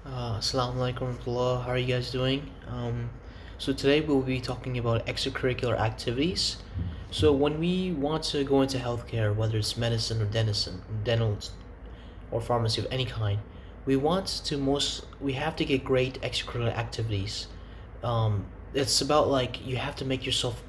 Assalamu Alaykum. How are you guys doing? So today we'll be talking about extracurricular activities. So when we want to go into healthcare, whether it's medicine or dental or pharmacy of any kind, we have to get great extracurricular activities. It's about like you have to make yourself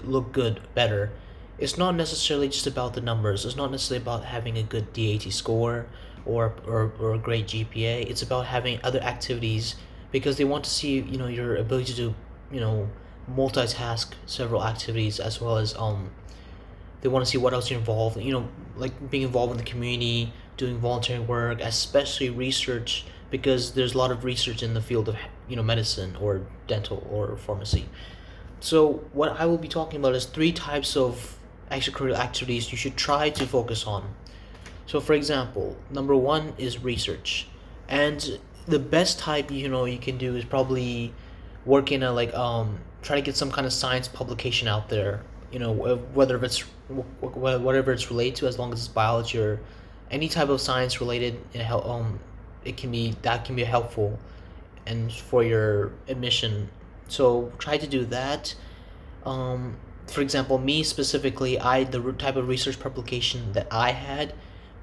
look good, better. It's not necessarily just about the numbers. It's not necessarily about having a good DAT score or a great GPA. It's about having other activities because they want to see your ability to do multitask several activities as well as they want to see what else you're involved in, like being involved in the community, doing voluntary work, especially research, because there's a lot of research in the field of medicine or dental or pharmacy. So what I will be talking about is three types of extracurricular activities you should try to focus on. So for example, number one is research, and the best type you can do is probably work in a try to get some kind of science publication out there. Whatever it's related to, as long as it's biology or any type of science related, that can be helpful and for your admission. So try to do that. For example, me specifically, the type of research publication that I had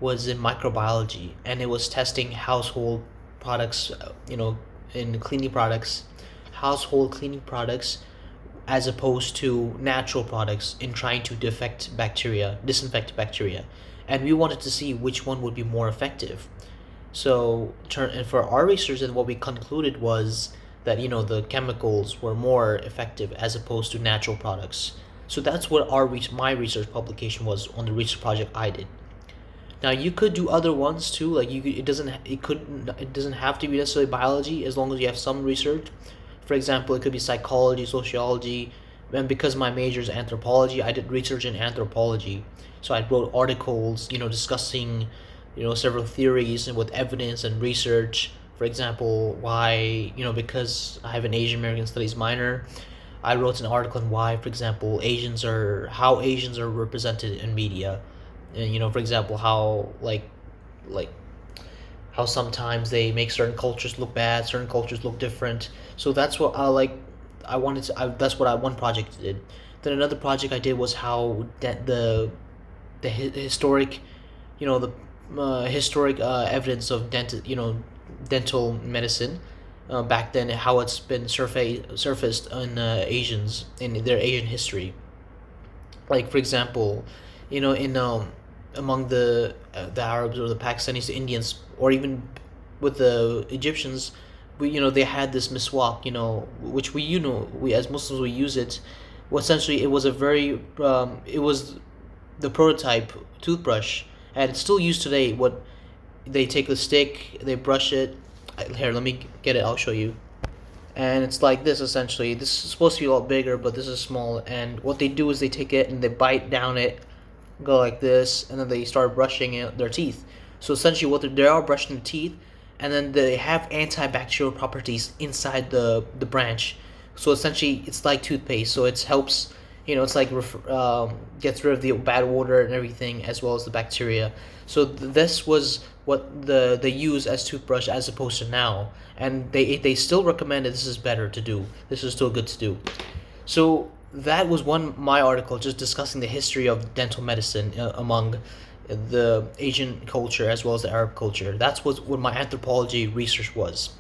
was in microbiology, and it was testing household products, in cleaning products, household cleaning products, as opposed to natural products in trying to disinfect bacteria, and we wanted to see which one would be more effective. And for our research, and what we concluded was that the chemicals were more effective as opposed to natural products. So that's what my research publication was on the research project I did. Now you could do other ones too. Like it doesn't have to be necessarily biology as long as you have some research. For example, it could be psychology, sociology, and because my major is anthropology, I did research in anthropology. So I wrote articles, discussing, several theories and with evidence and research. For example, why, because I have an Asian American Studies minor, I wrote an article on why, for example, how Asians are represented in media, and for example, like how sometimes they make certain cultures look bad, certain cultures look different. So that's what I like. That's what one project did. Then another project I did was how the historic, the historic evidence of dental medicine back then, how it's been surfaced in Asians in their Asian history. Like for example, in among the Arabs or the Pakistanis, the Indians, or even with the Egyptians, they had this miswak, which we as Muslims we use it. Well, essentially, it was the prototype toothbrush, and it's still used today. What they take the stick, they brush it. Here, let me get it. I'll show you. And it's like this essentially. This is supposed to be a lot bigger, but this is small. And what they do is they take it and they bite down it, go like this, and then they start brushing their teeth. So essentially, they are brushing the teeth, and then they have antibacterial properties inside the branch. So essentially, it's like toothpaste. So it helps. It's like gets rid of the bad water and everything, as well as the bacteria. So this was what they use as toothbrush as opposed to now, and they still recommend that this is better to do. This is still good to do. So that was my article just discussing the history of dental medicine among the Asian culture as well as the Arab culture. That's what my anthropology research was.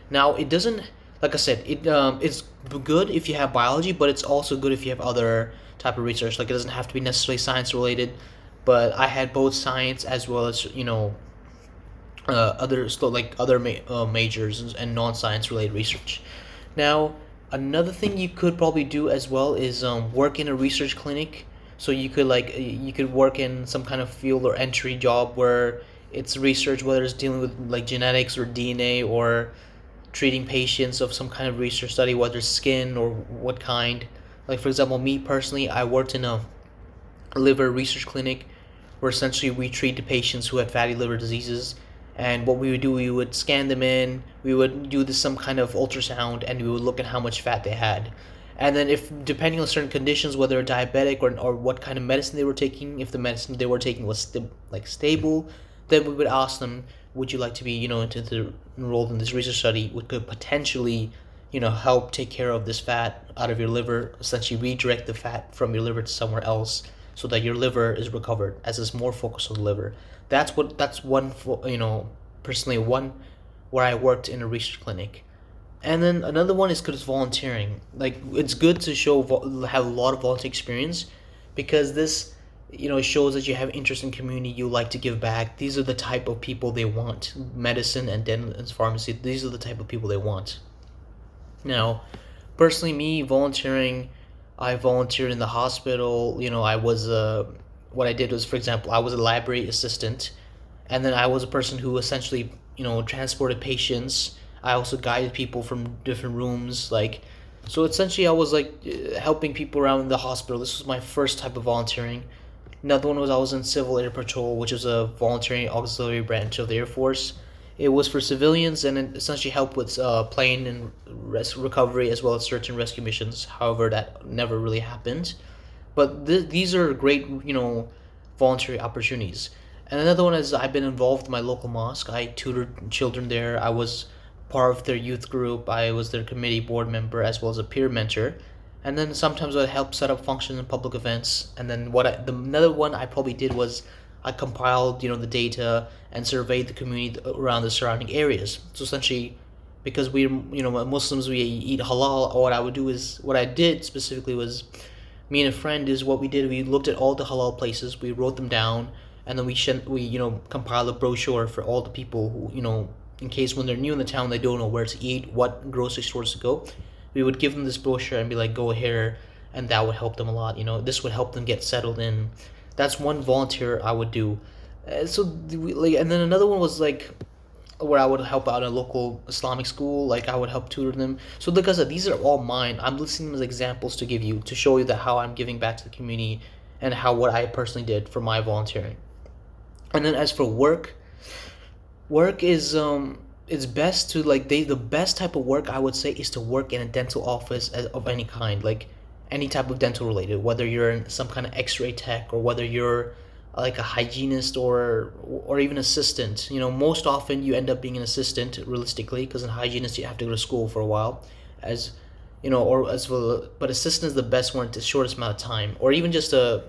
Now it doesn't, like I said, it's good if you have biology, but it's also good if you have other type of research. Like it doesn't have to be necessarily science related, but I had both science as well as other majors and non-science related research. Now another thing you could probably do as well is work in a research clinic. So you could work in some kind of field or entry job where it's research, whether it's dealing with like genetics or DNA or treating patients of some kind of research study, whether it's skin or what kind. Like for example, me personally, I worked in a liver research clinic where essentially we treat the patients who had fatty liver diseases. And what we would do, we would scan them in, we would do some kind of ultrasound, and we would look at how much fat they had. And then if, depending on certain conditions, whether diabetic or what kind of medicine they were taking, if the medicine they were taking was stable, then we would ask them, would you like to be, enrolled in this research study, which could potentially, help take care of this fat out of your liver, essentially redirect the fat from your liver to somewhere else so that your liver is recovered, as it's more focused on the liver. That's one, personally one where I worked in a research clinic. And then another one is because volunteering. Like, it's good to have a lot of volunteer experience, because this, shows that you have interest in community, you like to give back. These are the type of people they want. Medicine and dental and pharmacy, these are the type of people they want. Now, personally, me volunteering, I volunteered in the hospital. I was what I did was, for example, I was a library assistant, and then I was a person who essentially, transported patients. I also guided people from different rooms, like, so essentially I was like helping people around the hospital. This was my first type of volunteering. Another one was I was in Civil Air Patrol, which is a voluntary auxiliary branch of the Air Force. It was for civilians, and it essentially helped with plane and recovery, as well as search and rescue missions. However, that never really happened. But these are great, voluntary opportunities. And another one is I've been involved in my local mosque. I tutored children there. I was part of their youth group. I was their committee board member, as well as a peer mentor. And then sometimes I help set up functions and public events. And then another one I probably did was I compiled, the data and surveyed the community around the surrounding areas. So essentially, because we, Muslims, we eat halal, what I did specifically was, me and a friend, is what we did. We looked at all the halal places, we wrote them down, and then we compiled a brochure for all the people who, in case when they're new in the town, they don't know where to eat, what grocery stores to go. We would give them this brochure and be like, go here, and that would help them a lot. This would help them get settled in. That's one volunteer I would do. And then another one was like where I would help out a local Islamic school. Like, I would help tutor them. So like I said, these are all mine. I'm listing them as examples to give you, to show you that how I'm giving back to the community and what I personally did for my volunteering. And then as for work is it's best to the best type of work I would say is to work in a dental office of any kind, like any type of dental related, whether you're in some kind of X-ray tech, or whether you're like a hygienist, or even assistant. Most often you end up being an assistant realistically, because in hygienist you have to go to school for a while, as or as well. But assistant is the best one, the shortest amount of time, or even just a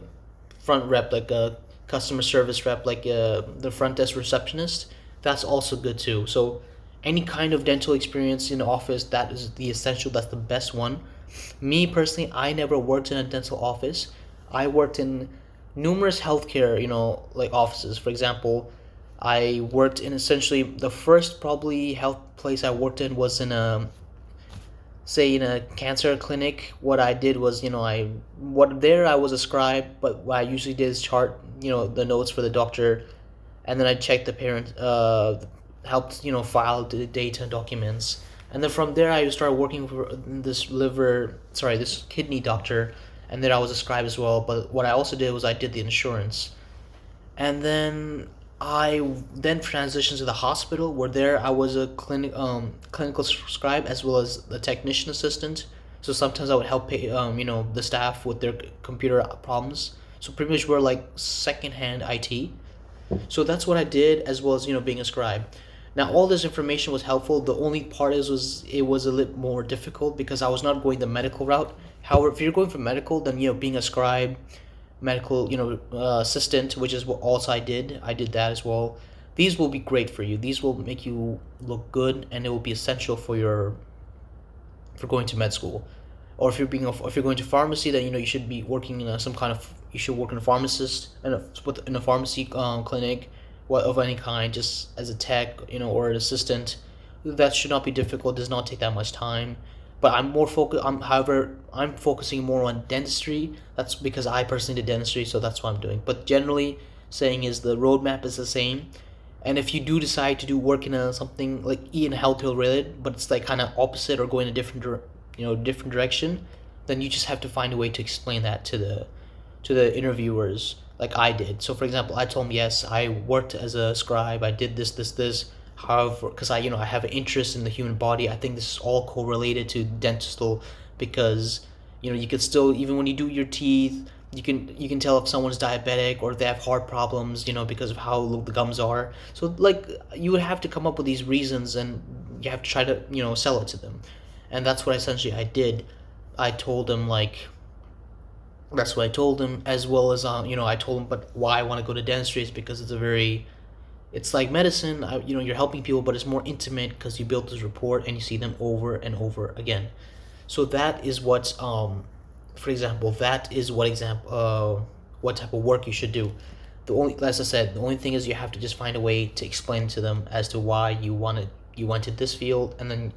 front rep, like a customer service rep, like the front desk receptionist. That's also good too. So any kind of dental experience in the office, that is the essential, that's the best one. Me personally, I never worked in a dental office. I worked in numerous healthcare, like offices. For example, I worked in, essentially, the first probably health place I worked in was in a cancer clinic. What I did was, I was a scribe, but what I usually did is chart, the notes for the doctor, and then I checked the parent, helped, file the data and documents. And then from there, I started working for this kidney doctor, and then I was a scribe as well. But what I also did was I did the insurance. And then I transitioned to the hospital, where there I was a clinical scribe, as well as the technician assistant. So sometimes I would help the staff with their computer problems. So pretty much we're like secondhand IT. So that's what I did, as well as being a scribe. Now all this information was helpful. The only part it was a little more difficult, because I was not going the medical route. However, if you're going for medical, then being a scribe, medical assistant, which is what also I did that as well. These will be great for you. These will make you look good, and it will be essential for going to med school. Or if you're going to pharmacy, then you should be working in you should work in a pharmacist in a pharmacy clinic, of any kind, just as a tech, or an assistant. That should not be difficult. Does not take that much time. But I'm focusing more on dentistry. That's because I personally did dentistry, so that's what I'm doing. But generally, saying is the roadmap is the same. And if you do decide to do work in something like in healthcare related, but it's like kind of opposite, or going a different direction, then you just have to find a way to explain that to the interviewers, like I did. So for example, I told them, yes, I worked as a scribe, I did this. However, because I have an interest in the human body, I think this is all correlated to dental, because you could still, even when you do your teeth, you can tell if someone's diabetic or if they have heart problems, because of how the gums are. So like you would have to come up with these reasons, and you have to try to sell it to them, and that's what essentially I did. I told them like that's what I told them, as well as I told them, but why I want to go to dentistry is because it's like medicine. You're helping people, but it's more intimate because you build this rapport and you see them over and over again. So that is what, for example, what type of work you should do. As I said, the only thing is you have to just find a way to explain to them as to why you wanted this field, and then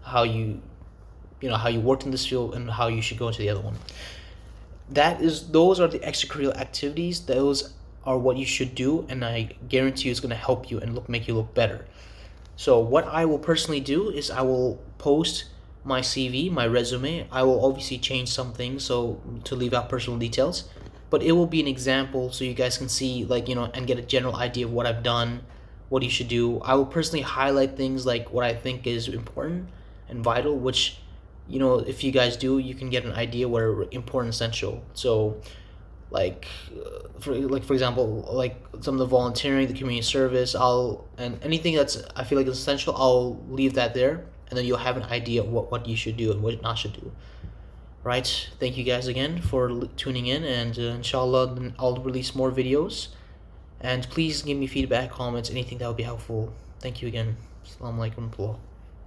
how you worked in this field and how you should go into the other one. Those are the extracurricular activities. Those are what you should do, and I guarantee you it's going to help you and make you look better. So what I will personally do is I will post my CV, my resume. I will obviously change some things so to leave out personal details, but it will be an example so you guys can see and get a general idea of what I've done, what you should do. I will personally highlight things like what I think is important and vital, which if you guys do, you can get an idea what are important, essential. So for example, like some of the volunteering, the community service, and anything that's I feel like is essential, I'll leave that there, and then you'll have an idea of what you should do and what not should do. Right? Thank you guys again for tuning in, and inshallah I'll release more videos, and please give me feedback, comments, anything that would be helpful. Thank you again. Assalamu Alaykum.